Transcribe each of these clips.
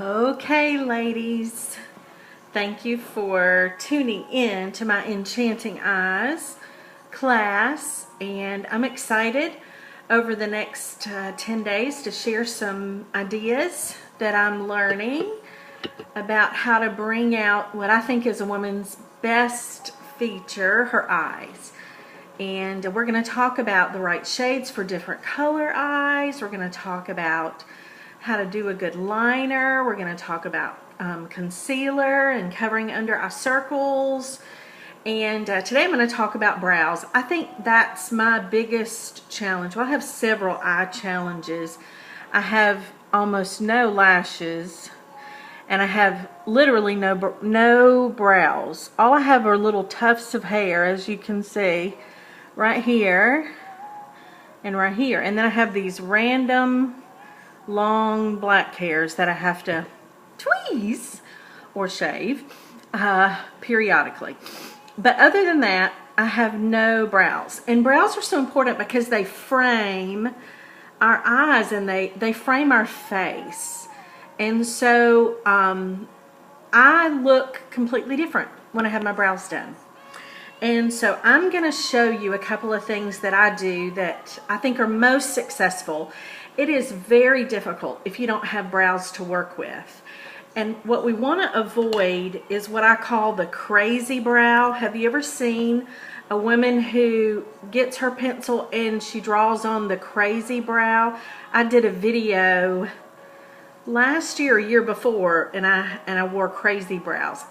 Okay, ladies, thank you for tuning in to my Enchanting Eyes class, and I'm excited over the next 10 days to share some ideas that I'm learning about how to bring out what I think is a woman's best feature, her eyes. And we're going to talk about the right shades for different color eyes. We're going to talk about how to do a good liner. We're going to talk about concealer and covering under eye circles. And today I'm going to talk about brows. I think that's my biggest challenge. Well, I have several eye challenges. I have almost no lashes, and I have literally no brows. All I have are little tufts of hair, as you can see, right here and right here. And then I have these random long black hairs that I have to tweeze or shave periodically. But other than that, I have no brows. And brows are so important because they frame our eyes and they frame our face. And so I look completely different when I have my brows done. And so I'm going to show you a couple of things that I do that I think are most successful. It is very difficult if you don't have brows to work with. And what we want to avoid is what I call the crazy brow. Have you ever seen a woman who gets her pencil and she draws on the crazy brow? I did a video last year or year before, and I wore crazy brows.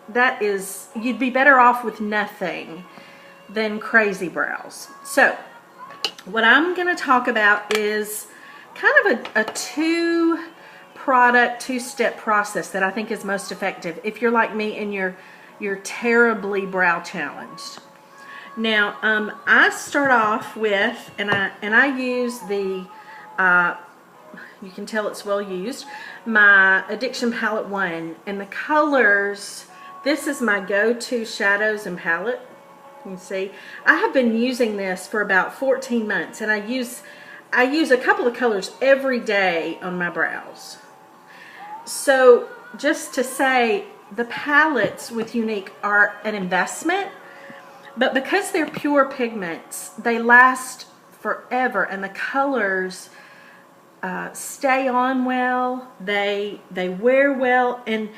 That is, you'd be better off with nothing than crazy brows. So what I'm going to talk about is kind of a two-step process that I think is most effective if you're like me and you're terribly brow challenged. Now, I start off with, and I use the you can tell it's well used, my Addiction Palette 1, and the colors. This is my go-to shadows and palette. You can see I have been using this for about 14 months, and I use a couple of colors every day on my brows. So just to say, the palettes with Unique are an investment, but because they're pure pigments, they last forever, and the colors stay on well. They wear well, and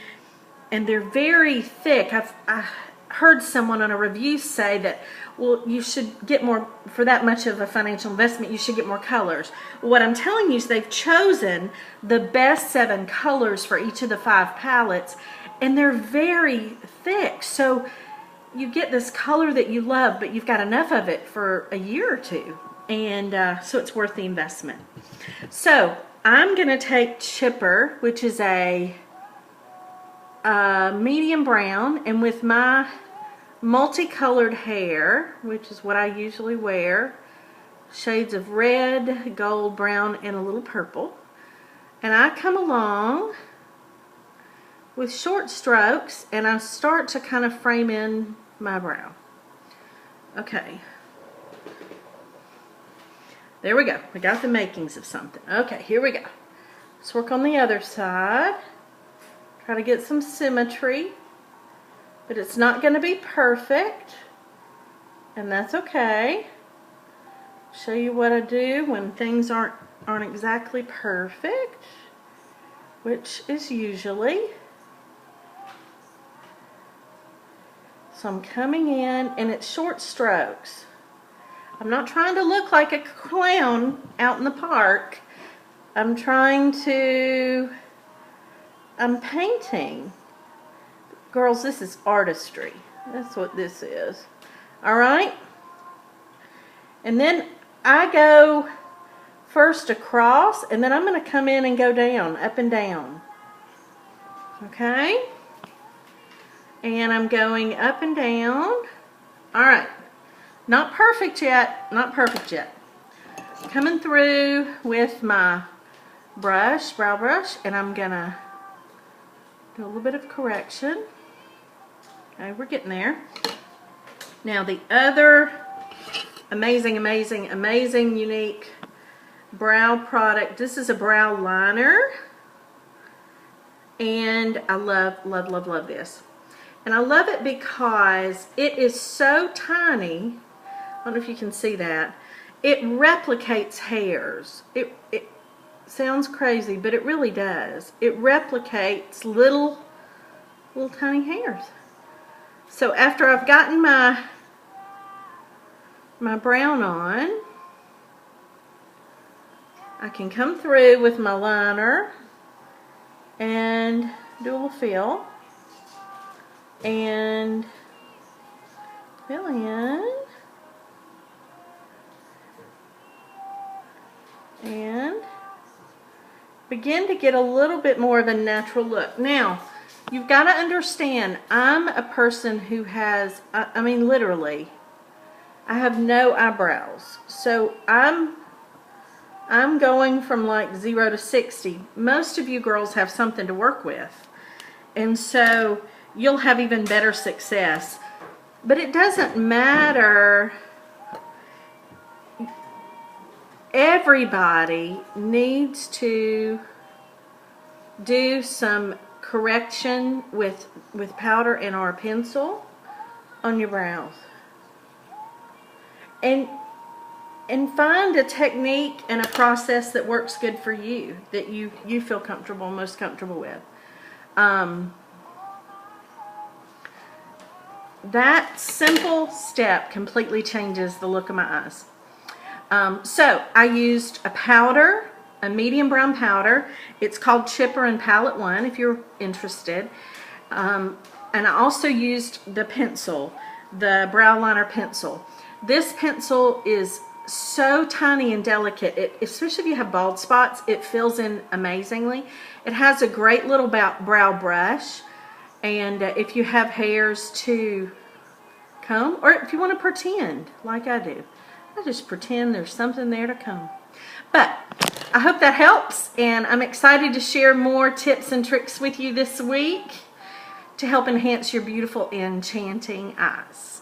they're very thick. I heard someone on a review say that, well, you should get more for that much of a financial investment. You should get more colors. What I'm telling you is they've chosen the best 7 colors for each of the 5 palettes, and they're very thick. So you get this color that you love, but you've got enough of it for a year or two, and so it's worth the investment. So I'm going to take Chipper, which is a medium brown, and with my multicolored hair, which is what I usually wear, shades of red, gold, brown, and a little purple, and I come along with short strokes and I start to kind of frame in my brow. Okay, there we go. We got the makings of something. Okay, here we go. Let's work on the other side. Try to get some symmetry, but it's not going to be perfect, and that's okay. Show you what I do when things aren't exactly perfect, which is usually. So I'm coming in, and it's short strokes. I'm not trying to look like a clown out in the park. I'm painting. Girls, this is artistry. That's what this is. Alright? And then I go first across, and then I'm going to come in and go down, up and down. Okay? And I'm going up and down. Alright. Not perfect yet. Not perfect yet. Coming through with my brow brush, and I'm going to do a little bit of correction. Okay, we're getting there. Now the other amazing Unique brow product, this is a brow liner. And I love, love, love, love this. And I love it because it is so tiny. I don't know if you can see that. It replicates hairs. It sounds crazy, but it really does. It replicates little tiny hairs. So after I've gotten my brown on, I can come through with my liner and do a little fill and fill in and begin to get a little bit more of a natural look. Now, you've got to understand, I'm a person who has, I mean literally, I have no eyebrows. So I'm going from like 0 to 60. Most of you girls have something to work with. And so you'll have even better success. But it doesn't matter. Everybody needs to do some correction with powder and or pencil on your brows. And find a technique and a process that works good for you, that you feel comfortable, most comfortable with. That simple step completely changes the look of my eyes. So I used a powder, a medium brown powder. It's called Chipper and Palette 1 if you're interested. And I also used the pencil, the brow liner pencil. This pencil is so tiny and delicate, especially if you have bald spots, it fills in amazingly. It has a great little brow brush, and if you have hairs to comb, or if you want to pretend like I do, I just pretend there's something there to comb. But I hope that helps, and I'm excited to share more tips and tricks with you this week to help enhance your beautiful enchanting eyes.